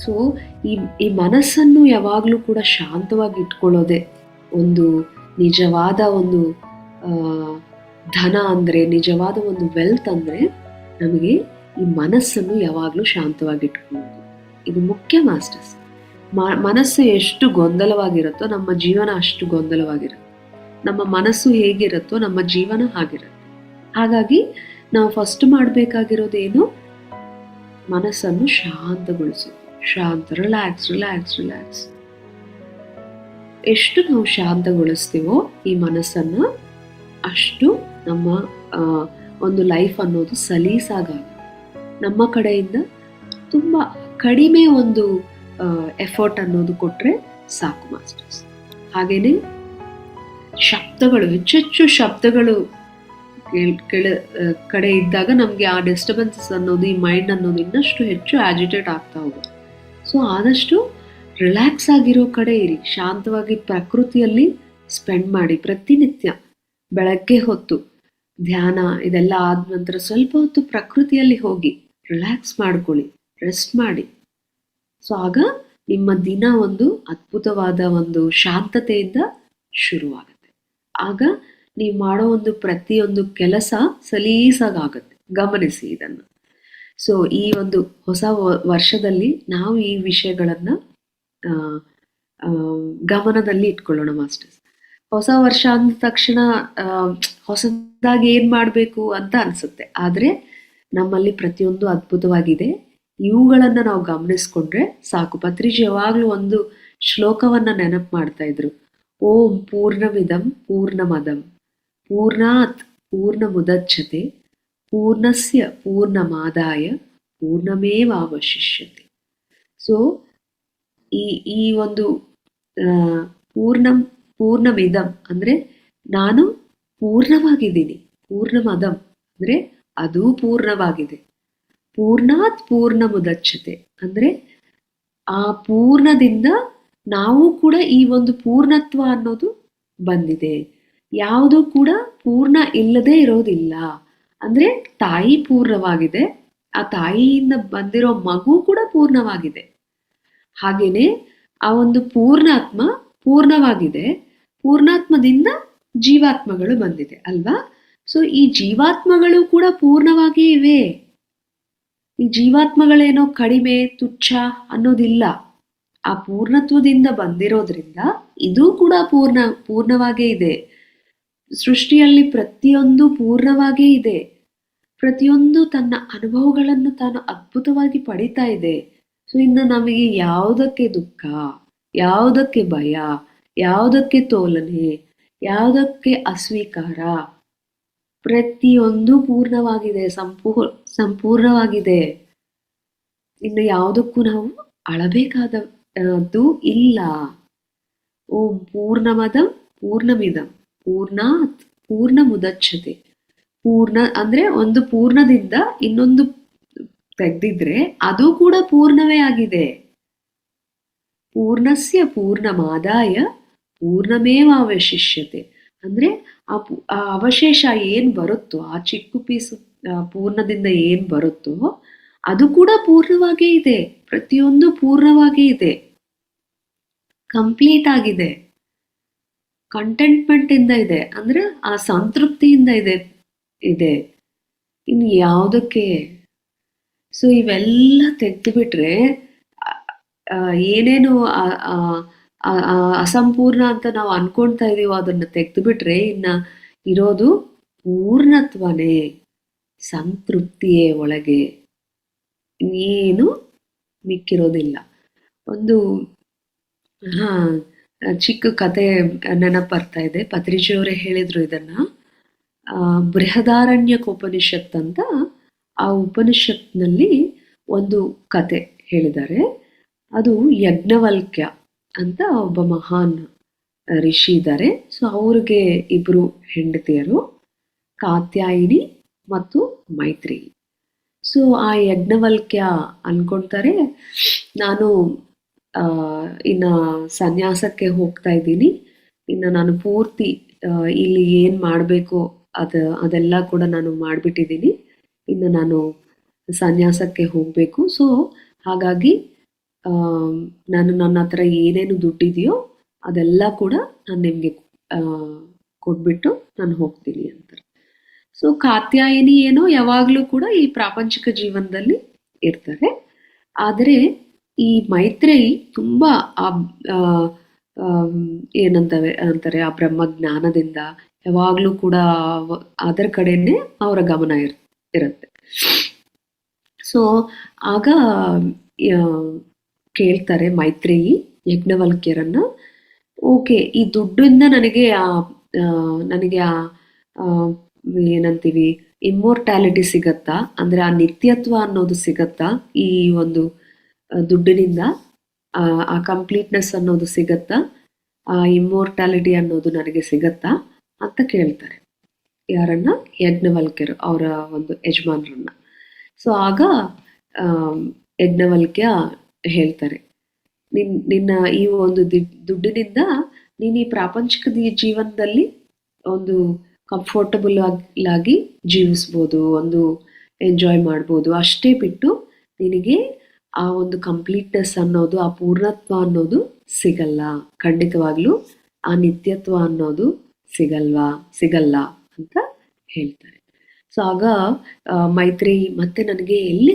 So ಈ ಈ ಮನಸ್ಸನ್ನು ಯಾವಾಗಲೂ ಕೂಡ ಶಾಂತವಾಗಿ ಇಟ್ಕೊಳ್ಳೋದೆ ಒಂದು ನಿಜವಾದ ಒಂದು ಧನ ಅಂದರೆ, ನಿಜವಾದ ಒಂದು ವೆಲ್ತ್ ಅಂದರೆ ನಮಗೆ ಈ ಮನಸ್ಸನ್ನು ಯಾವಾಗಲೂ ಶಾಂತವಾಗಿ ಇಟ್ಕೊಳ್ಳೋದು. ಇದು ಮುಖ್ಯ ಮಾಸ್ಟರ್ಸ್. ಮನಸ್ಸು ಎಷ್ಟು ಗೊಂದಲವಾಗಿರುತ್ತೋ ನಮ್ಮ ಜೀವನ ಅಷ್ಟು ಗೊಂದಲವಾಗಿರುತ್ತೆ. ನಮ್ಮ ಮನಸ್ಸು ಹೇಗಿರುತ್ತೋ ನಮ್ಮ ಜೀವನ ಹಾಗಿರುತ್ತೆ. ಹಾಗಾಗಿ ನಾವು ಫಸ್ಟ್ ಮಾಡಬೇಕಾಗಿರೋದೇನು, ಮನಸ್ಸನ್ನು ಶಾಂತಗೊಳಿಸೋದು. Relax relax relax. ಎಷ್ಟು ನಾವು ಶಾಂತಗೊಳಿಸ್ತೀವೋ ಈ ಮನಸ್ಸನ್ನು, ಅಷ್ಟು ನಮ್ಮ ಒಂದು ಲೈಫ್ ಅನ್ನೋದು ಸಲೀಸಾಗುತ್ತೆ. ನಮ್ಮ ಕಡೆಯಿಂದ ತುಂಬ ಕಡಿಮೆ ಒಂದು ಎಫರ್ಟ್ ಅನ್ನೋದು ಕೊಟ್ಟರೆ ಸಾಕು ಮಾಸ್ಟರ್ಸ್. ಹಾಗೇನೆ ಶಬ್ದಗಳು, ಹೆಚ್ಚೆಚ್ಚು ಶಬ್ದಗಳು ಕಡೆ ಇದ್ದಾಗ ನಮಗೆ ಆ ಡಿಸ್ಟರ್ಬೆನ್ಸಸ್ ಅನ್ನೋದು, ಈ ಮೈಂಡ್ ಅನ್ನೋದು ಇನ್ನಷ್ಟು ಹೆಚ್ಚು ಆಜಿಟೇಟ್ ಆಗ್ತಾ ಹೋಗುತ್ತೆ. ಸೊ ಆದಷ್ಟು ರಿಲ್ಯಾಕ್ಸ್ ಆಗಿರೋ ಕಡೆ ಇರಿ, ಶಾಂತವಾಗಿ ಪ್ರಕೃತಿಯಲ್ಲಿ ಸ್ಪೆಂಡ್ ಮಾಡಿ. ಪ್ರತಿನಿತ್ಯ ಬೆಳಗ್ಗೆ ಹೊತ್ತು ಧ್ಯಾನ ಇದೆಲ್ಲ ಆದ ನಂತರ ಸ್ವಲ್ಪ ಹೊತ್ತು ಪ್ರಕೃತಿಯಲ್ಲಿ ಹೋಗಿ ರಿಲ್ಯಾಕ್ಸ್ ಮಾಡ್ಕೊಳ್ಳಿ, ರೆಸ್ಟ್ ಮಾಡಿ. ಸೊ ಆಗ ನಿಮ್ಮ ದಿನ ಒಂದು ಅದ್ಭುತವಾದ ಒಂದು ಶಾಂತತೆಯಿಂದ ಶುರುವಾಗುತ್ತೆ. ಆಗ ನೀವು ಮಾಡೋ ಒಂದು ಪ್ರತಿಯೊಂದು ಕೆಲಸ ಸಲೀಸಾಗುತ್ತೆ. ಗಮನಿಸಿ ಇದನ್ನು. ಸೊ ಈ ಒಂದು ಹೊಸ ವರ್ಷದಲ್ಲಿ ನಾವು ಈ ವಿಷಯಗಳನ್ನು ಗಮನದಲ್ಲಿ ಇಟ್ಕೊಳ್ಳೋಣ ಮಾಸ್ಟರ್ಸ್. ಹೊಸ ವರ್ಷ ಅಂದ ತಕ್ಷಣ ಹೊಸದಾಗಿ ಏನು ಮಾಡಬೇಕು ಅಂತ ಅನಿಸುತ್ತೆ. ಆದರೆ ನಮ್ಮಲ್ಲಿ ಪ್ರತಿಯೊಂದು ಅದ್ಭುತವಾಗಿದೆ. ಇವುಗಳನ್ನು ನಾವು ಗಮನಿಸ್ಕೊಂಡ್ರೆ ಸಾಕು. ಪತ್ರಿಜಿ ಯಾವಾಗಲೂ ಒಂದು ಶ್ಲೋಕವನ್ನು ನೆನಪು ಮಾಡ್ತಾ ಇದ್ರು. ಓಂ ಪೂರ್ಣಮಿದಂ ಪೂರ್ಣಮದಂ ಪೂರ್ಣಾತ್ ಪೂರ್ಣಮುದಚ್ಯತೆ ಪೂರ್ಣಸ್ಯ ಪೂರ್ಣಮಾದಾಯ ಪೂರ್ಣಮೇವಾವಶಿಷ್ಯತೆ. ಸೊ ಈ ಒಂದು ಪೂರ್ಣಮಿದಂ ಅಂದರೆ ನಾನು ಪೂರ್ಣವಾಗಿದ್ದೀನಿ. ಪೂರ್ಣಮದಂ ಅಂದರೆ ಅದು ಪೂರ್ಣವಾಗಿದೆ. ಪೂರ್ಣಾತ್ ಪೂರ್ಣಮುದಚ್ಯತೆ ಅಂದರೆ ಆ ಪೂರ್ಣದಿಂದ ನಾವು ಕೂಡ ಈ ಒಂದು ಪೂರ್ಣತ್ವ ಅನ್ನೋದು ಬಂದಿದೆ. ಯಾವುದು ಕೂಡ ಪೂರ್ಣ ಇಲ್ಲದೆ ಇರೋದಿಲ್ಲ. ಅಂದರೆ ತಾಯಿ ಪೂರ್ಣವಾಗಿದೆ, ಆ ತಾಯಿಯಿಂದ ಬಂದಿರೋ ಮಗು ಕೂಡ ಪೂರ್ಣವಾಗಿದೆ. ಹಾಗೇನೆ ಆ ಒಂದು ಪೂರ್ಣಾತ್ಮ ಪೂರ್ಣವಾಗಿದೆ. ಪೂರ್ಣಾತ್ಮದಿಂದ ಜೀವಾತ್ಮಗಳು ಬಂದಿದೆ ಅಲ್ವಾ? ಸೊ ಈ ಜೀವಾತ್ಮಗಳು ಕೂಡ ಪೂರ್ಣವಾಗಿಯೇ ಇವೆ. ಈ ಜೀವಾತ್ಮಗಳೇನೋ ಕಡಿಮೆ ತುಚ್ಛ ಅನ್ನೋದಿಲ್ಲ. ಆ ಪೂರ್ಣತ್ವದಿಂದ ಬಂದಿರೋದ್ರಿಂದ ಇದು ಕೂಡ ಪೂರ್ಣವಾಗೇ ಇದೆ. ಸೃಷ್ಟಿಯಲ್ಲಿ ಪ್ರತಿಯೊಂದು ಪೂರ್ಣವಾಗೇ ಇದೆ. ಪ್ರತಿಯೊಂದು ತನ್ನ ಅನುಭವಗಳನ್ನು ತಾನು ಅದ್ಭುತವಾಗಿ ಪಡಿತಾ ಇದೆ. ಸೊ ಇನ್ನು ನಮಗೆ ಯಾವುದಕ್ಕೆ ದುಃಖ, ಯಾವುದಕ್ಕೆ ಭಯ, ಯಾವುದಕ್ಕೆ ತೋಲನೆ, ಯಾವುದಕ್ಕೆ ಅಸ್ವೀಕಾರ, ಪ್ರತಿಯೊಂದು ಪೂರ್ಣವಾಗಿದೆ, ಸಂಪೂರ್ಣವಾಗಿದೆ. ಇನ್ನು ಯಾವುದಕ್ಕೂ ನಾವು ಅಳಬೇಕಾದದ್ದು ಇಲ್ಲ. ಓಂ ಪೂರ್ಣಮದಂ ಪೂರ್ಣಮಿದಂ ಪೂರ್ಣಾತ್ ಪೂರ್ಣಮುದಚ್ಯತೆ. ಪೂರ್ಣ ಅಂದ್ರೆ ಒಂದು ಪೂರ್ಣದಿಂದ ಇನ್ನೊಂದು ತೆಗೆದಿದ್ರೆ ಅದು ಕೂಡ ಪೂರ್ಣವೇ ಆಗಿದೆ. ಪೂರ್ಣಸ್ಯ ಪೂರ್ಣಮಾದಾಯ ಪೂರ್ಣಮೇವಾವಶಿಷ್ಯತೆ ಅಂದ್ರೆ ಆ ಅವಶೇಷ ಏನ್ ಬರುತ್ತೋ, ಆ ಚಿಕ್ಕ ಪೀಸು ಪೂರ್ಣದಿಂದ ಏನ್ ಬರುತ್ತೋ ಅದು ಕೂಡ ಪೂರ್ಣವಾಗೇ ಇದೆ. ಪ್ರತಿಯೊಂದು ಪೂರ್ಣವಾಗೇ ಇದೆ, ಕಂಪ್ಲೀಟ್ ಆಗಿದೆ, ಕಂಟೆಂಟ್ಮೆಂಟ್ ಇಂದ ಇದೆ, ಅಂದ್ರೆ ಆ ಸಂತೃಪ್ತಿಯಿಂದ ಇದೆ. ಇನ್ನು ಯಾವುದಕ್ಕೆ? ಸೊ ಇವೆಲ್ಲ ತೆಗೆದುಬಿಟ್ರೆ ಏನೇನು ಅಸಂಪೂರ್ಣ ಅಂತ ನಾವು ಅನ್ಕೊಳ್ತಾ ಇದೀವೋ ಅದನ್ನ ತೆಗೆದುಬಿಟ್ರೆ ಇನ್ನ ಇರೋದು ಪೂರ್ಣತ್ವನೇ, ಸಂತೃಪ್ತಿಯೇ ಒಳಗೆ, ಇನ್ನೇನು ಮಿಕ್ಕಿರೋದಿಲ್ಲ. ಒಂದು ಚಿಕ್ಕ ಕತೆ ನೆನಪು ಬರ್ತಾ ಇದೆ. ಪತ್ರಿಜಿಯವರೇ ಹೇಳಿದ್ರು ಇದನ್ನ. ಬೃಹದಾರಣ್ಯಕೋಪನಿಷತ್ ಅಂತ ಆ ಉಪನಿಷತ್ನಲ್ಲಿ ಒಂದು ಕತೆ ಹೇಳಿದ್ದಾರೆ. ಅದು ಯಜ್ಞವಲ್ಕ್ಯ ಅಂತ ಒಬ್ಬ ಮಹಾನ್ ಋಷಿ ಇದ್ದಾರೆ. ಸೊ ಅವ್ರಿಗೆ ಇಬ್ರು ಹೆಂಡತಿಯರು, ಕಾತ್ಯಾಯಿನಿ ಮತ್ತು ಮೈತ್ರಿ. ಸೊ ಆ ಯಜ್ಞವಲ್ಕ್ಯ ಅನ್ಕೊಳ್ತಾರೆ, ನಾನು ಇನ್ನು ಸನ್ಯಾಸಕ್ಕೆ ಹೋಗ್ತಾ ಇದ್ದೀನಿ, ಇನ್ನು ನಾನು ಪೂರ್ತಿ ಇಲ್ಲಿ ಏನು ಮಾಡಬೇಕು ಅದೆಲ್ಲ ಕೂಡ ನಾನು ಮಾಡಿಬಿಟ್ಟಿದ್ದೀನಿ, ಇನ್ನು ನಾನು ಸನ್ಯಾಸಕ್ಕೆ ಹೋಗಬೇಕು. ಸೊ ಹಾಗಾಗಿ ನಾನು ನನ್ನ ಹತ್ರ ಏನೇನು ದುಡ್ಡಿದೆಯೋ ಅದೆಲ್ಲ ಕೂಡ ನಾನು ನಿಮಗೆ ಕೊಟ್ಬಿಟ್ಟು ನಾನು ಹೋಗ್ತೀನಿ ಅಂತಾರೆ. ಸೊ ಕಾತ್ಯಾಯಿನಿ ಏನೋ ಯಾವಾಗಲೂ ಕೂಡ ಈ ಪ್ರಾಪಂಚಿಕ ಜೀವನದಲ್ಲಿ ಇರ್ತಾರೆ. ಆದರೆ ಈ ಮೈತ್ರೇಯಿ ತುಂಬ ಅಂತಾರೆ ಆ ಬ್ರಹ್ಮಜ್ಞಾನದಿಂದ ಯಾವಾಗಲೂ ಕೂಡ ಅದರ ಕಡೆನೇ ಅವರ ಗಮನ ಇರುತ್ತೆ. ಸೊ ಆಗ ಕೇಳ್ತಾರೆ ಮೈತ್ರೇಯಿ ಯಜ್ಞವಲ್ಕ್ಯರನ್ನ, ಓಕೆ ಈ ದುಡ್ಡಿಂದ ನನಗೆ ನನಗೆ ಏನಂತೀವಿ ಇಮ್ಮೋರ್ಟ್ಯಾಲಿಟಿ ಸಿಗತ್ತಾ, ಅಂದ್ರೆ ಆ ನಿತ್ಯತ್ವ ಅನ್ನೋದು ಸಿಗತ್ತಾ ಈ ಒಂದು ದುಡ್ಡಿನಿಂದ, ಆ ಕಂಪ್ಲೀಟ್ನೆಸ್ ಅನ್ನೋದು ಸಿಗತ್ತಾ, ಆ ಇಮ್ಮೋರ್ಟ್ಯಾಲಿಟಿ ಅನ್ನೋದು ನನಗೆ ಸಿಗತ್ತಾ ಅಂತ ಕೇಳ್ತಾರೆ. ಯಾರನ್ನ? ಯಜ್ಞವಲ್ಕ್ಯರು, ಅವರ ಒಂದು ಯಜಮಾನರನ್ನ. ಸೊ ಆಗ ಯಜ್ಞವಲ್ಕ್ಯ ಹೇಳ್ತಾರೆ, ನಿನ್ನ ಈ ಒಂದು ದುಡ್ಡಿನಿಂದ ನೀನು ಈ ಪ್ರಾಪಂಚಿಕ ಜೀವನದಲ್ಲಿ ಒಂದು ಕಂಫರ್ಟಬಲ್ ಆಗಿ ಜೀವಿಸ್ಬೋದು, ಒಂದು ಎಂಜಾಯ್ ಮಾಡ್ಬೋದು. ಅಷ್ಟೇ ಬಿಟ್ಟು ನಿನಗೆ ಆ ಒಂದು ಕಂಪ್ಲೀಟ್ನೆಸ್ ಅನ್ನೋದು, ಆ ಪೂರ್ಣತ್ವ ಅನ್ನೋದು ಸಿಗಲ್ಲ, ಖಂಡಿತವಾಗ್ಲೂ ಆ ನಿತ್ಯತ್ವ ಅನ್ನೋದು ಸಿಗಲ್ಲ ಅಂತ ಹೇಳ್ತಾರೆ. ಸೊ ಆಗ ಮೈತ್ರೇಯಿ ಮತ್ತೆ ನನಗೆ ಎಲ್ಲಿ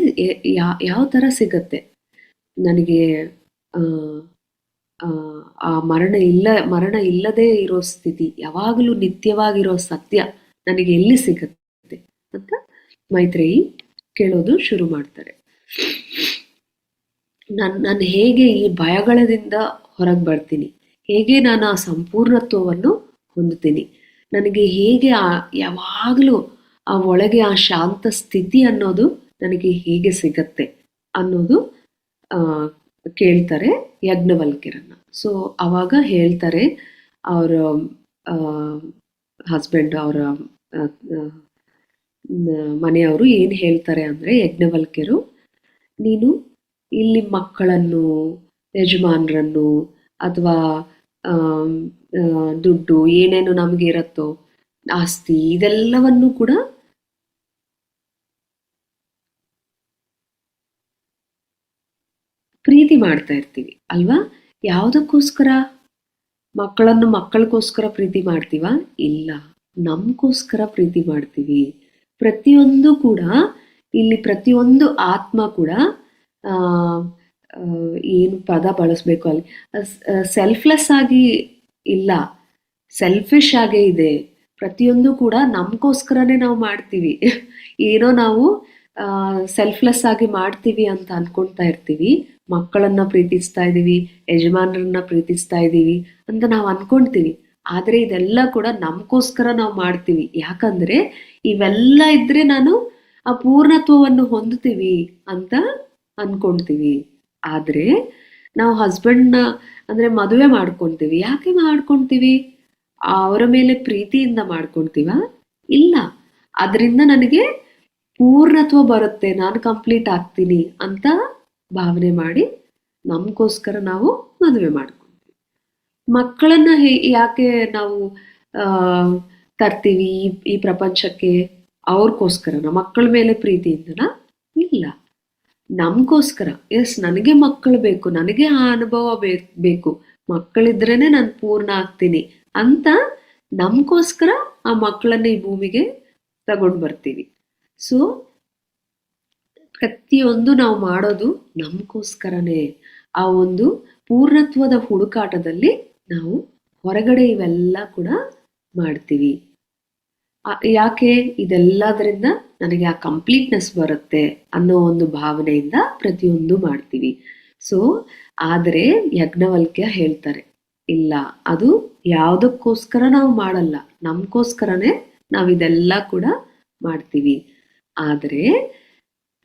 ಯಾವ ಥರ ಸಿಗತ್ತೆ, ನನಗೆ ಆ ಮರಣ ಇಲ್ಲದೆ ಇರೋ ಸ್ಥಿತಿ, ಯಾವಾಗಲೂ ನಿತ್ಯವಾಗಿರೋ ಸತ್ಯ ನನಗೆ ಎಲ್ಲಿ ಸಿಗತ್ತೆ ಅಂತ ಮೈತ್ರೇಯಿ ಕೇಳೋದು ಶುರು ಮಾಡ್ತಾರೆ. ನಾನು ಹೇಗೆ ಈ ಭಯಗಳದಿಂದ ಹೊರಗೆ ಬರ್ತೀನಿ, ಹೇಗೆ ನಾನು ಆ ಸಂಪೂರ್ಣತ್ವವನ್ನು ಹೊಂದುತ್ತೀನಿ, ನನಗೆ ಹೇಗೆ ಯಾವಾಗಲೂ ಆ ಒಳಗೆ ಆ ಶಾಂತ ಸ್ಥಿತಿ ಅನ್ನೋದು ನನಗೆ ಹೇಗೆ ಸಿಗತ್ತೆ ಅನ್ನೋದು ಕೇಳ್ತಾರೆ ಯಜ್ಞವಲ್ಕ್ಯರನ್ನ. ಸೊ ಅವಾಗ ಹೇಳ್ತಾರೆ ಅವರ ಹಸ್ಬೆಂಡ್, ಅವರ ಮನೆಯವರು ಏನು ಹೇಳ್ತಾರೆ ಅಂದರೆ, ಯಜ್ಞವಲ್ಕ್ಯರು, ನೀನು ಇಲ್ಲಿ ಮಕ್ಕಳನ್ನು, ಯಜಮಾನರನ್ನು ಅಥವಾ ದುಡ್ಡು ಏನೇನು ನಮಗೆ ಇರತ್ತೋ, ಆಸ್ತಿ, ಇದೆಲ್ಲವನ್ನು ಕೂಡ ಪ್ರೀತಿ ಮಾಡ್ತಾ ಇರ್ತೀವಿ ಅಲ್ವಾ? ಯಾವುದಕ್ಕೋಸ್ಕರ? ಮಕ್ಕಳಿಗೋಸ್ಕರ ಪ್ರೀತಿ ಮಾಡ್ತೀವ? ಇಲ್ಲ, ನಮಗೋಸ್ಕರ ಪ್ರೀತಿ ಮಾಡ್ತೀವಿ. ಪ್ರತಿಯೊಂದು ಕೂಡ ಇಲ್ಲಿ ಪ್ರತಿಯೊಂದು ಆತ್ಮ ಕೂಡ ಏನು ಪದ ಬಳಸಬೇಕು ಅಲ್ಲಿ, ಸೆಲ್ಫ್ಲೆಸ್ ಆಗಿ ಇಲ್ಲ, ಸೆಲ್ಫಿಶ್ ಆಗೇ ಇದೆ. ಪ್ರತಿಯೊಂದು ಕೂಡ ನಮಗೋಸ್ಕರನೇ ನಾವು ಮಾಡ್ತೀವಿ. ಏನೋ ನಾವು ಸೆಲ್ಫ್ಲೆಸ್ ಆಗಿ ಮಾಡ್ತೀವಿ ಅಂತ ಅನ್ಕೊಳ್ತಾ ಇರ್ತೀವಿ. ಮಕ್ಕಳನ್ನ ಪ್ರೀತಿಸ್ತಾ ಇದ್ದೀವಿ, ಯಜಮಾನರನ್ನ ಪ್ರೀತಿಸ್ತಾ ಇದ್ದೀವಿ ಅಂತ ನಾವು ಅನ್ಕೊಂತೀವಿ. ಆದರೆ ಇದೆಲ್ಲ ಕೂಡ ನಮಗೋಸ್ಕರ ನಾವು ಮಾಡ್ತೀವಿ. ಯಾಕಂದ್ರೆ ಇವೆಲ್ಲ ಇದ್ರೆ ನಾನು ಆ ಪೂರ್ಣತ್ವವನ್ನು ಹೊಂದುತ್ತೀವಿ ಅಂತ ಅನ್ಕೊಂತೀವಿ. ಆದರೆ ನಾವು ಹಸ್ಬೆಂಡ್ನ ಅಂದ್ರೆ ಮದುವೆ ಮಾಡ್ಕೊತೀವಿ. ಯಾಕೆ ಮಾಡ್ಕೊತೀವಿ? ಅವರ ಮೇಲೆ ಪ್ರೀತಿಯಿಂದ ಮಾಡ್ಕೊತೀವ? ಇಲ್ಲ, ಅದರಿಂದ ನನಗೆ ಪೂರ್ಣತ್ವ ಬರುತ್ತೆ, ನಾನು ಕಂಪ್ಲೀಟ್ ಆಗ್ತೀನಿ ಅಂತ ಭಾವನೆ ಮಾಡಿ ನಮಗೋಸ್ಕರ ನಾವು ಮದುವೆ ಮಾಡ್ಕೊತೀವಿ. ಮಕ್ಕಳನ್ನ ಯಾಕೆ ನಾವು ತರ್ತೀವಿ ಈ ಪ್ರಪಂಚಕ್ಕೆ? ಅವ್ರಿಗೋಸ್ಕರನ? ಮಕ್ಕಳ ಮೇಲೆ ಪ್ರೀತಿಯಿಂದನ? ಇಲ್ಲ, ನಮಗೋಸ್ಕರ. ಎಸ್, ನನಗೆ ಮಕ್ಕಳು ಬೇಕು, ನನಗೆ ಆ ಅನುಭವ ಬೇಕು, ಮಕ್ಕಳಿದ್ರೇನೆ ನಾನು ಪೂರ್ಣ ಆಗ್ತೀನಿ ಅಂತ ನಮಗೋಸ್ಕರ ಆ ಮಕ್ಕಳನ್ನ ಈ ಭೂಮಿಗೆ ತಗೊಂಡು ಬರ್ತೀವಿ. ಸೊ ಪ್ರತಿಯೊಂದು ನಾವು ಮಾಡೋದು ನಮಗೋಸ್ಕರನೇ. ಆ ಒಂದು ಪೂರ್ಣತ್ವದ ಹುಡುಕಾಟದಲ್ಲಿ ನಾವು ಹೊರಗಡೆ ಇವೆಲ್ಲ ಕೂಡ ಮಾಡ್ತೀವಿ. ಯಾಕೆ? ಇದೆಲ್ಲದರಿಂದ ನನಗೆ ಆ ಕಂಪ್ಲೀಟ್ನೆಸ್ ಬರುತ್ತೆ ಅನ್ನೋ ಒಂದು ಭಾವನೆಯಿಂದ ಪ್ರತಿಯೊಂದು ಮಾಡ್ತೀವಿ. ಸೊ ಆದರೆ ಯಜ್ಞವಲ್ಕ್ಯ ಹೇಳ್ತಾರೆ, ಇಲ್ಲ, ಅದು ಯಾವುದಕ್ಕೋಸ್ಕರ ನಾವು ಮಾಡಲ್ಲ, ನಮಗೋಸ್ಕರನೇ ನಾವು ಇದೆಲ್ಲ ಕೂಡ ಮಾಡ್ತೀವಿ. ಆದರೆ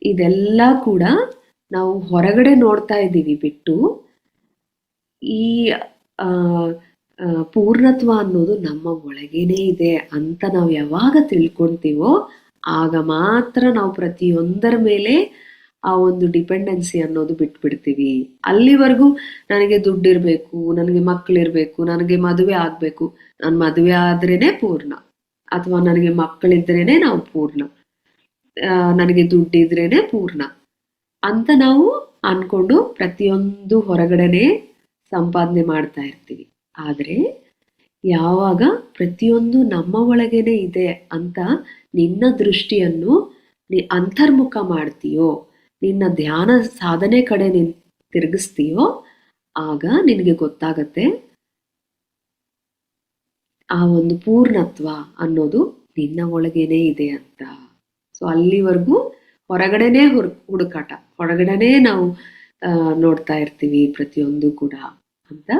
ಇದೆಲ್ಲ ಕೂಡ ನಾವು ಹೊರಗಡೆ ನೋಡ್ತಾ ಇದ್ದೀವಿ ಬಿಟ್ಟು ಈ ಪೂರ್ಣತ್ವ ಅನ್ನೋದು ನಮ್ಮ ಒಳಗೇನೆ ಇದೆ ಅಂತ ನಾವು ಯಾವಾಗ ತಿಳ್ಕೊಳ್ತೀವೋ ಆಗ ಮಾತ್ರ ನಾವು ಪ್ರತಿಯೊಂದರ ಮೇಲೆ ಆ ಒಂದು ಡಿಪೆಂಡೆನ್ಸಿ ಅನ್ನೋದು ಬಿಟ್ಬಿಡ್ತೀವಿ. ಅಲ್ಲಿವರೆಗೂ ನನಗೆ ದುಡ್ಡಿರ್ಬೇಕು, ನನಗೆ ಮಕ್ಕಳಿರ್ಬೇಕು, ನನಗೆ ಮದುವೆ ಆಗ್ಬೇಕು, ನಾನು ಮದುವೆ ಆದ್ರೇನೆ ಪೂರ್ಣ, ಅಥವಾ ನನಗೆ ಮಕ್ಕಳಿದ್ರೇನೆ ನಾವು ಪೂರ್ಣ, ನನಗೆ ದುಡ್ಡಿದ್ರೇನೆ ಪೂರ್ಣ ಅಂತ ನಾವು ಅನ್ಕೊಂಡು ಪ್ರತಿಯೊಂದು ಹೊರಗಡೆನೆ ಸಂಪಾದನೆ ಮಾಡ್ತಾ ಇರ್ತೀವಿ. ಆದರೆ ಯಾವಾಗ ಪ್ರತಿಯೊಂದು ನಮ್ಮ ಒಳಗೇನೆ ಇದೆ ಅಂತ ನಿನ್ನ ದೃಷ್ಟಿಯನ್ನು ಅಂತರ್ಮುಖ ಮಾಡ್ತೀಯೋ, ನಿನ್ನ ಧ್ಯಾನ ಸಾಧನೆ ಕಡೆ ನೀನು ತಿರುಗಿಸ್ತೀಯೋ, ಆಗ ನಿನಗೆ ಗೊತ್ತಾಗತ್ತೆ ಆ ಒಂದು ಪೂರ್ಣತ್ವ ಅನ್ನೋದು ನಿನ್ನ ಒಳಗೇನೆ ಇದೆ ಅಂತ. ಸೊ ಅಲ್ಲಿವರೆಗೂ ಹೊರಗಡೆನೇ ಹುಡುಕಾಟ, ಹೊರಗಡೆನೇ ನಾವು ನೋಡ್ತಾ ಇರ್ತೀವಿ ಪ್ರತಿಯೊಂದು ಕೂಡ ಅಂತ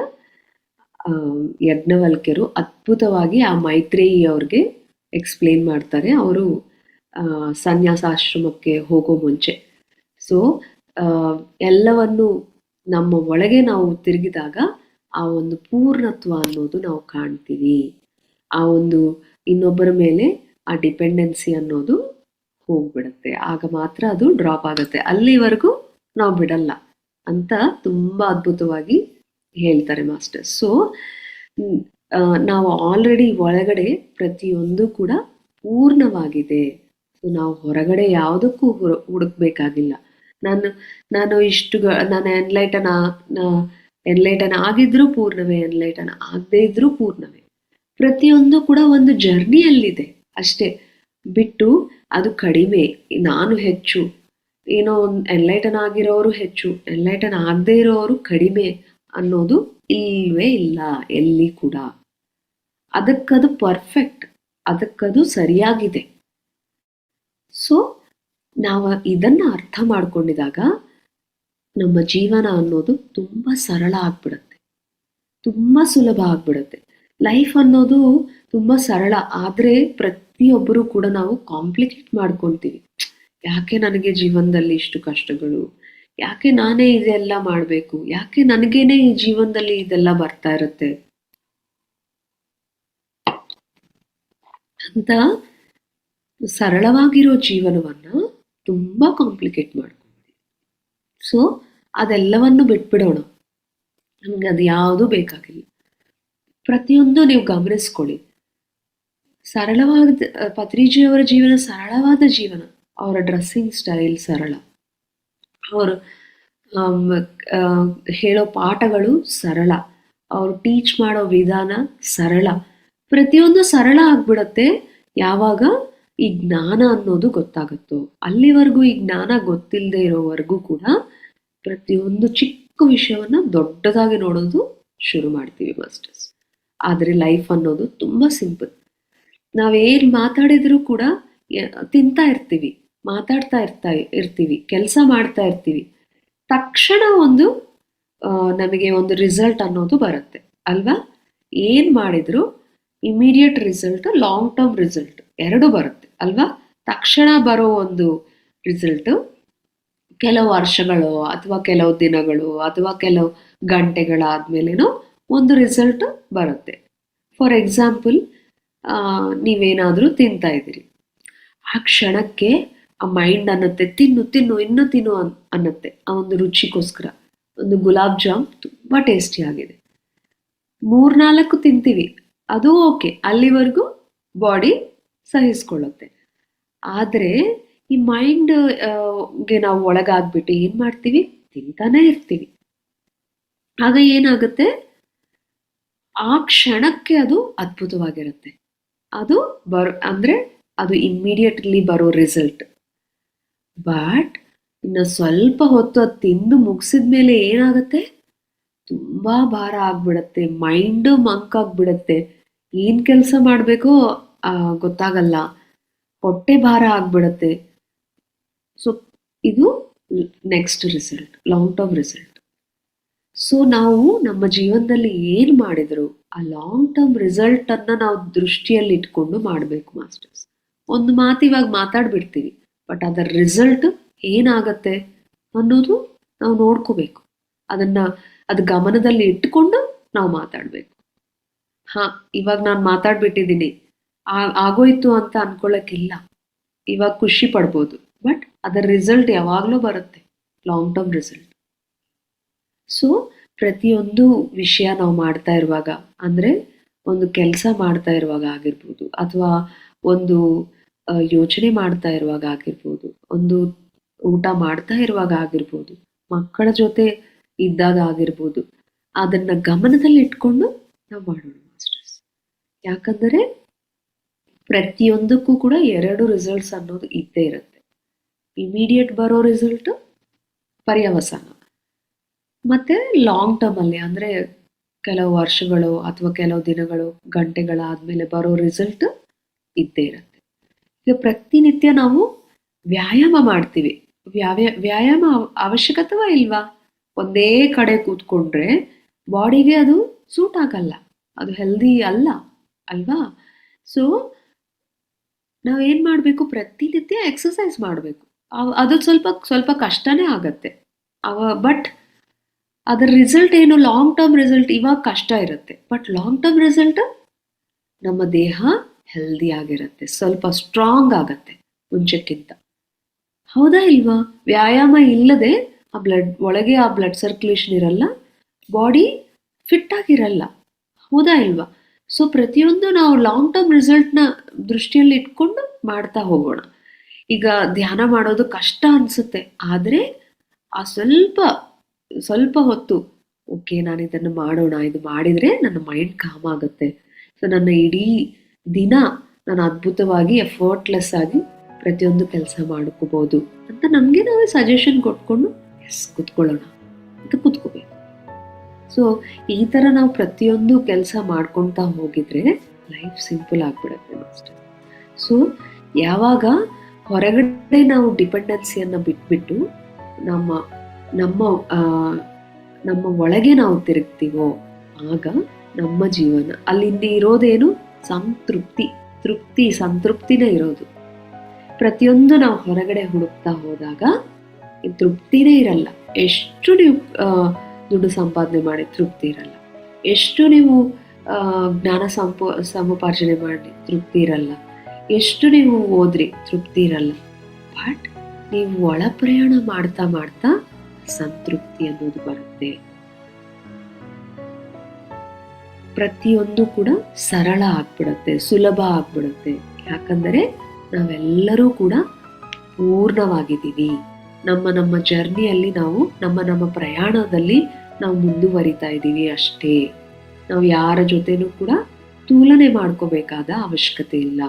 ಯಜ್ಞವಲ್ಕ್ಯರು ಅದ್ಭುತವಾಗಿ ಆ ಮೈತ್ರೇಯಿ ಅವ್ರಿಗೆ ಎಕ್ಸ್ಪ್ಲೇನ್ ಮಾಡ್ತಾರೆ, ಅವರು ಸನ್ಯಾಸಾಶ್ರಮಕ್ಕೆ ಹೋಗೋ ಮುಂಚೆ. ಸೊ ಎಲ್ಲವನ್ನು ನಮ್ಮ ಒಳಗೆ ನಾವು ತಿರುಗಿದಾಗ ಆ ಒಂದು ಪೂರ್ಣತ್ವ ಅನ್ನೋದು ನಾವು ಕಾಣ್ತೀವಿ. ಆ ಒಂದು ಇನ್ನೊಬ್ಬರ ಮೇಲೆ ಆ ಡಿಪೆಂಡೆನ್ಸಿ ಅನ್ನೋದು ಹೋಗ್ಬಿಡುತ್ತೆ. ಆಗ ಮಾತ್ರ ಅದು ಡ್ರಾಪ್ ಆಗುತ್ತೆ. ಅಲ್ಲಿವರೆಗೂ ನಾವು ಬಿಡಲ್ಲ ಅಂತ ತುಂಬಾ ಅದ್ಭುತವಾಗಿ ಹೇಳ್ತಾರೆ ಮಾಸ್ಟರ್ಸ್. ಸೊ ನಾವು ಆಲ್ರೆಡಿ ಒಳಗಡೆ ಪ್ರತಿಯೊಂದು ಕೂಡ ಪೂರ್ಣವಾಗಿದೆ. ಸೊ ನಾವು ಹೊರಗಡೆ ಯಾವುದಕ್ಕೂ ಹುಡುಕ್ಬೇಕಾಗಿಲ್ಲ. ನಾನು ಇಷ್ಟು ನಾನು ಎನ್ಲೈಟನ್ ಆಗಿದ್ರೂ ಪೂರ್ಣವೇ, ಎನ್ಲೈಟನ್ ಆಗದೇ ಇದ್ರೂ ಪೂರ್ಣವೇ. ಪ್ರತಿಯೊಂದು ಕೂಡ ಒಂದು ಜರ್ನಿಯಲ್ಲಿದೆ ಅಷ್ಟೇ, ಬಿಟ್ಟು ಅದು ಕಡಿಮೆ, ನಾನು ಹೆಚ್ಚು, ಏನೋ ಒಂದು ಎನ್ಲೈಟನ್ ಆಗಿರೋರು ಹೆಚ್ಚು, ಎನ್ಲೈಟನ್ ಆಗದೇ ಇರೋರು ಕಡಿಮೆ ಅನ್ನೋದು ಇಲ್ವೇ ಇಲ್ಲ ಎಲ್ಲಿ ಕೂಡ. ಅದಕ್ಕದು ಪರ್ಫೆಕ್ಟ್, ಅದಕ್ಕದು ಸರಿಯಾಗಿದೆ. ಸೊ ನಾವು ಇದನ್ನ ಅರ್ಥ ಮಾಡ್ಕೊಂಡಿದಾಗ ನಮ್ಮ ಜೀವನ ಅನ್ನೋದು ತುಂಬಾ ಸರಳ ಆಗ್ಬಿಡುತ್ತೆ, ತುಂಬಾ ಸುಲಭ ಆಗ್ಬಿಡುತ್ತೆ. ಲೈಫ್ ಅನ್ನೋದು ತುಂಬಾ ಸರಳ, ಆದ್ರೆ ಪ್ರತಿಯೊಬ್ಬರು ಕೂಡ ನಾವು ಕಾಂಪ್ಲಿಕೇಟ್ ಮಾಡ್ಕೊಳ್ತೀವಿ. ಯಾಕೆ ನನಗೆ ಜೀವನದಲ್ಲಿ ಇಷ್ಟು ಕಷ್ಟಗಳು, ಯಾಕೆ ನಾನೇ ಇದೆಲ್ಲ ಮಾಡಬೇಕು, ಯಾಕೆ ನನಗೇನೆ ಈ ಜೀವನದಲ್ಲಿ ಇದೆಲ್ಲ ಬರ್ತಾ ಇರುತ್ತೆ ಅಂತ ಸರಳವಾಗಿರೋ ಜೀವನವನ್ನ ತುಂಬಾ ಕಾಂಪ್ಲಿಕೇಟ್ ಮಾಡ್ಕೊಳ್ತೀವಿ. ಸೊ ಅದೆಲ್ಲವನ್ನು ಬಿಟ್ಬಿಡೋಣ, ನಮ್ಗೆ ಅದು ಯಾವುದು ಬೇಕಾಗಿಲ್ಲ. ಪ್ರತಿಯೊಂದು ನೀವು ಗಮನಿಸ್ಕೊಳ್ಳಿ, ಸರಳವಾದ ಪತ್ರಿಜಿಯವರ ಜೀವನ ಸರಳವಾದ ಜೀವನ. ಅವರ ಡ್ರೆಸ್ಸಿಂಗ್ ಸ್ಟೈಲ್ ಸರಳ, ಅವರು ಹೇಳೋ ಪಾಠಗಳು ಸರಳ, ಅವರು ಟೀಚ್ ಮಾಡೋ ವಿಧಾನ ಸರಳ. ಪ್ರತಿಯೊಂದು ಸರಳ ಆಗ್ಬಿಡತ್ತೆ ಯಾವಾಗ ಈ ಜ್ಞಾನ ಅನ್ನೋದು ಗೊತ್ತಾಗುತ್ತೋ. ಅಲ್ಲಿವರೆಗೂ ಈ ಜ್ಞಾನ ಗೊತ್ತಿಲ್ಲದೆ ಇರೋವರೆಗೂ ಕೂಡ ಪ್ರತಿಯೊಂದು ಚಿಕ್ಕ ವಿಷಯವನ್ನ ದೊಡ್ಡದಾಗಿ ನೋಡೋದು ಶುರು ಮಾಡ್ತೀವಿ ಮಾಸ್ಟರ್ಸ್. ಆದರೆ ಲೈಫ್ ಅನ್ನೋದು ತುಂಬಾ ಸಿಂಪಲ್. ನಾವೇನ್ ಮಾತಾಡಿದ್ರು ಕೂಡ ತಿಂತಾ ಇರ್ತೀವಿ, ಮಾತಾಡ್ತಾ ಇರ್ತೀವಿ, ಕೆಲಸ ಮಾಡ್ತಾ ಇರ್ತೀವಿ, ತಕ್ಷಣ ಒಂದು ನಮಗೆ ಒಂದು ರಿಸಲ್ಟ್ ಅನ್ನೋದು ಬರುತ್ತೆ ಅಲ್ವಾ? ಏನ್ ಮಾಡಿದ್ರು immediate result, long term result ಎರಡು ಬರುತ್ತೆ ಅಲ್ವಾ? ತಕ್ಷಣ ಬರೋ ಒಂದು ರಿಸಲ್ಟ್ ಕೆಲವು ವರ್ಷಗಳು ಅಥವಾ ಕೆಲವು ದಿನಗಳು ಅಥವಾ ಕೆಲವು ಗಂಟೆಗಳಾದ್ಮೇಲೆನೋ ಒಂದು ರಿಸಲ್ಟ್ ಬರುತ್ತೆ. ಫಾರ್ ಎಕ್ಸಾಂಪಲ್, ನೀವೇನಾದರೂ ತಿಂತಾ ಇದ್ದೀರಿ, ಆ ಕ್ಷಣಕ್ಕೆ ಆ ಮೈಂಡ್ ಅನ್ನತ್ತೆ ತಿನ್ನು ತಿನ್ನು ಇನ್ನೂ ತಿನ್ನು ಅನ್ನತ್ತೆ. ಆ ಒಂದು ರುಚಿಗೋಸ್ಕರ ಒಂದು ಗುಲಾಬ್ ಜಾಮ್ ತುಂಬಾ ಟೇಸ್ಟಿ ಆಗಿದೆ, 3-4 ತಿಂತೀವಿ, ಅದು ಓಕೆ, ಅಲ್ಲಿವರೆಗೂ ಬಾಡಿ ಸಹಿಸ್ಕೊಳ್ಳುತ್ತೆ. ಆದರೆ ಈ ಮೈಂಡ್ ಗೆ ನಾವು ಒಳಗಾಗ್ಬಿಟ್ಟು ಏನ್ ಮಾಡ್ತೀವಿ, ತಿಂತಾನೆ ಇರ್ತೀವಿ. ಆಗ ಏನಾಗುತ್ತೆ, ಆ ಕ್ಷಣಕ್ಕೆ ಅದು ಅದ್ಭುತವಾಗಿರುತ್ತೆ, ಅದು ಅಂದ್ರೆ ಅದು ಇಮ್ಮಿಡಿಯೇಟ್ಲಿ ಬರೋ ರಿಸಲ್ಟ್. ಬಟ್ ಇನ್ನು ಸ್ವಲ್ಪ ಹೊತ್ತು ಅದು ತಿಂದು ಮುಗಿಸಿದ್ಮೇಲೆ ಏನಾಗುತ್ತೆ, ತುಂಬಾ ಭಾರ ಆಗ್ಬಿಡತ್ತೆ, ಮೈಂಡ್ ಮಂಕಾಗ್ಬಿಡತ್ತೆ, ಏನ್ ಕೆಲಸ ಮಾಡ್ಬೇಕೋ ಗೊತ್ತಾಗಲ್ಲ, ಹೊಟ್ಟೆ ಭಾರ ಆಗ್ಬಿಡತ್ತೆ. ಸೊ ಇದು next result, long term result. So ನಾವು ನಮ್ಮ ಜೀವನದಲ್ಲಿ ಏನ್ ಮಾಡಿದ್ರು ಆ ಲಾಂಗ್ ಟರ್ಮ್ ರಿಸಲ್ಟ್ ಅನ್ನ ನಾವು ದೃಷ್ಟಿಯಲ್ಲಿ ಇಟ್ಕೊಂಡು ಮಾಡಬೇಕು ಮಾಸ್ಟರ್ಸ್. ಒಂದು ಮಾತು ಇವಾಗ ಮಾತಾಡ್ಬಿಡ್ತೀವಿ, ಬಟ್ ಅದರ ರಿಸಲ್ಟ್ ಏನಾಗತ್ತೆ ಅನ್ನೋದು ನಾವು ನೋಡ್ಕೋಬೇಕು. ಅದು ಗಮನದಲ್ಲಿ ಇಟ್ಕೊಂಡು ನಾವು ಮಾತಾಡ್ಬೇಕು. ಇವಾಗ ನಾನು ಮಾತಾಡ್ಬಿಟ್ಟಿದ್ದೀನಿ, ಆಗೋಯ್ತು ಅಂತ ಅನ್ಕೊಳ್ಳೋಕ್ಕಿಲ್ಲ. ಇವಾಗ ಖುಷಿ ಪಡ್ಬೋದು, ಬಟ್ ಅದರ ರಿಸಲ್ಟ್ ಯಾವಾಗಲೂ ಬರುತ್ತೆ, ಲಾಂಗ್ ಟರ್ಮ್ ರಿಸಲ್ಟ್. ಸೊ ಪ್ರತಿಯೊಂದು ವಿಷಯ ನಾವು ಮಾಡ್ತಾ ಇರುವಾಗ, ಅಂದ್ರೆ ಒಂದು ಕೆಲಸ ಮಾಡ್ತಾ ಇರುವಾಗ ಆಗಿರ್ಬೋದು, ಅಥವಾ ಒಂದು ಯೋಚನೆ ಮಾಡ್ತಾ ಇರುವಾಗ ಆಗಿರ್ಬೋದು, ಒಂದು ಊಟ ಮಾಡ್ತಾ ಇರುವಾಗ ಆಗಿರ್ಬೋದು, ಮಕ್ಕಳ ಜೊತೆ ಇದ್ದಾಗ ಆಗಿರ್ಬೋದು, ಅದನ್ನ ಗಮನದಲ್ಲಿ ಇಟ್ಕೊಂಡು ನಾವು ಮಾಡೋಣ ಮಾಸ್ಟರ್ಸ್. ಯಾಕಂದರೆ ಪ್ರತಿಯೊಂದಕ್ಕೂ ಕೂಡ 2 ರಿಸಲ್ಟ್ಸ್ ಅನ್ನೋದು ಇದ್ದೇ ಇರುತ್ತೆ. ಇಮಿಡಿಯೇಟ್ ಬರೋ ರಿಸಲ್ಟ್ ಪರ್ಯವಸಾನ, ಮತ್ತೆ ಲಾಂಗ್ ಟರ್ಮ್ ಅಲ್ಲಿ ಅಂದ್ರೆ ಕೆಲವು ವರ್ಷಗಳು ಅಥವಾ ಕೆಲವು ದಿನಗಳು ಗಂಟೆಗಳಾದ್ಮೇಲೆ ಬರೋ ರಿಸಲ್ಟ್ ಇದ್ದೇ ಇರುತ್ತೆ. ಈಗ ಪ್ರತಿನಿತ್ಯ ನಾವು ವ್ಯಾಯಾಮ ಮಾಡ್ತೀವಿ. ವ್ಯಾಯಾಮ ಅವಶ್ಯಕತೆವಾ ಇಲ್ವಾ? ಒಂದೇ ಕಡೆ ಕೂತ್ಕೊಂಡ್ರೆ ಬಾಡಿಗೆ ಅದು ಸೂಟ್ ಆಗಲ್ಲ, ಅದು ಹೆಲ್ದಿ ಅಲ್ಲ ಅಲ್ವಾ? ಸೊ ನಾವೇನ್ ಮಾಡಬೇಕು, ಪ್ರತಿನಿತ್ಯ ಎಕ್ಸಸೈಸ್ ಮಾಡಬೇಕು. ಅದು ಸ್ವಲ್ಪ ಸ್ವಲ್ಪ ಕಷ್ಟನೇ ಆಗತ್ತೆ, ಬಟ್ ಅದರ ರಿಸಲ್ಟ್ ಏನು, ಲಾಂಗ್ ಟರ್ಮ್ ರಿಸಲ್ಟ್ ಇವಾಗ ಕಷ್ಟ ಇರುತ್ತೆ, ಬಟ್ ಲಾಂಗ್ ಟರ್ಮ್ ರಿಸಲ್ಟ್ ನಮ್ಮ ದೇಹ ಹೆಲ್ದಿ ಆಗಿರುತ್ತೆ, ಸ್ವಲ್ಪ ಸ್ಟ್ರಾಂಗ್ ಆಗತ್ತೆ ಮುಂಚೆಕ್ಕಿಂತ. ಹೌದಾ ಇಲ್ವಾ? ವ್ಯಾಯಾಮ ಇಲ್ಲದೆ ಒಳಗೆ ಆ ಬ್ಲಡ್ ಸರ್ಕ್ಯುಲೇಷನ್ ಇರಲ್ಲ, ಬಾಡಿ ಫಿಟ್ ಆಗಿರಲ್ಲ. ಹೌದಾ ಇಲ್ವಾ? ಸೊ ಪ್ರತಿಯೊಂದು ನಾವು ಲಾಂಗ್ ಟರ್ಮ್ ರಿಸಲ್ಟ್ನ ದೃಷ್ಟಿಯಲ್ಲಿ ಇಟ್ಕೊಂಡು ಮಾಡ್ತಾ ಹೋಗೋಣ. ಈಗ ಧ್ಯಾನ ಮಾಡೋದು ಕಷ್ಟ ಅನ್ಸುತ್ತೆ, ಆದರೆ ಆ ಸ್ವಲ್ಪ ಹೊತ್ತು ಓಕೆ ನಾನು ಇದನ್ನು ಮಾಡೋಣ, ಇದು ಮಾಡಿದರೆ ನನ್ನ ಮೈಂಡ್ ಕಾಮ್ ಆಗುತ್ತೆ, ಸೊ ನನ್ನ ಇಡೀ ದಿನ ನಾನು ಅದ್ಭುತವಾಗಿ ಎಫರ್ಟ್ಲೆಸ್ ಆಗಿ ಪ್ರತಿಯೊಂದು ಕೆಲಸ ಮಾಡ್ಕೋಬೋದು ಅಂತ ನಮಗೆ ನಾವೇ ಸಜೆಷನ್ ಕೊಟ್ಕೊಂಡು ಕೂತ್ಕೊಳ್ಳೋಣ ಅಂತ ಕೂತ್ಕೋಬೇಕು. ಸೊ ಈ ಥರ ನಾವು ಪ್ರತಿಯೊಂದು ಕೆಲಸ ಮಾಡ್ಕೊತಾ ಹೋಗಿದ್ರೆ ಲೈಫ್ ಸಿಂಪಲ್ ಆಗಿಬಿಡುತ್ತೆ ಮಾಸ್ಟರ್. ಸೊ ಯಾವಾಗ ಹೊರಗಡೆ ನಾವು ಡಿಪೆಂಡೆನ್ಸಿಯನ್ನು ಬಿಟ್ಬಿಟ್ಟು ನಮ್ಮ ನಮ್ಮ ನಮ್ಮ ಒಳಗೆ ನಾವು ತಿರುಗ್ತೀವೋ ಆಗ ನಮ್ಮ ಜೀವನ ಅಲ್ಲಿಂದ ಇರೋದೇನು, ಸಂತೃಪ್ತಿನೇ ಇರೋದು. ಪ್ರತಿಯೊಂದು ನಾವು ಹೊರಗಡೆ ಹುಡುಕ್ತಾ ಹೋದಾಗ ತೃಪ್ತಿನೇ ಇರಲ್ಲ. ಎಷ್ಟು ನೀವು ದುಡ್ಡು ಸಂಪಾದನೆ ಮಾಡಿ ತೃಪ್ತಿ ಇರಲ್ಲ, ಎಷ್ಟು ನೀವು ಜ್ಞಾನ ಸಮುಪಾರ್ಜನೆ ಮಾಡಿ ತೃಪ್ತಿ ಇರಲ್ಲ, ಎಷ್ಟು ನೀವು ಓದ್ರಿ ತೃಪ್ತಿ ಇರಲ್ಲ. ಬಟ್ ನೀವು ಒಳ ಪ್ರಯಾಣ ಮಾಡ್ತಾ ಮಾಡ್ತಾ ಸಂತೃಪ್ತಿ ಅನ್ನೋದು ಬರುತ್ತೆ. ಪ್ರತಿಯೊಂದು ಕೂಡ ಸರಳ ಆಗ್ಬಿಡುತ್ತೆ, ಸುಲಭ ಆಗ್ಬಿಡುತ್ತೆ. ಯಾಕಂದರೆ ನಾವೆಲ್ಲರೂ ಕೂಡ ಪೂರ್ಣವಾಗಿದ್ದೀವಿ. ನಮ್ಮ ಜರ್ನಿಯಲ್ಲಿ ನಾವು ನಮ್ಮ ಪ್ರಯಾಣದಲ್ಲಿ ನಾವು ಮುಂದುವರಿತಾ ಇದ್ದೀವಿ ಅಷ್ಟೇ. ನಾವು ಯಾರ ಜೊತೆನೂ ಕೂಡ ತುಲನೆ ಮಾಡ್ಕೋಬೇಕಾದ ಅವಶ್ಯಕತೆ ಇಲ್ಲ.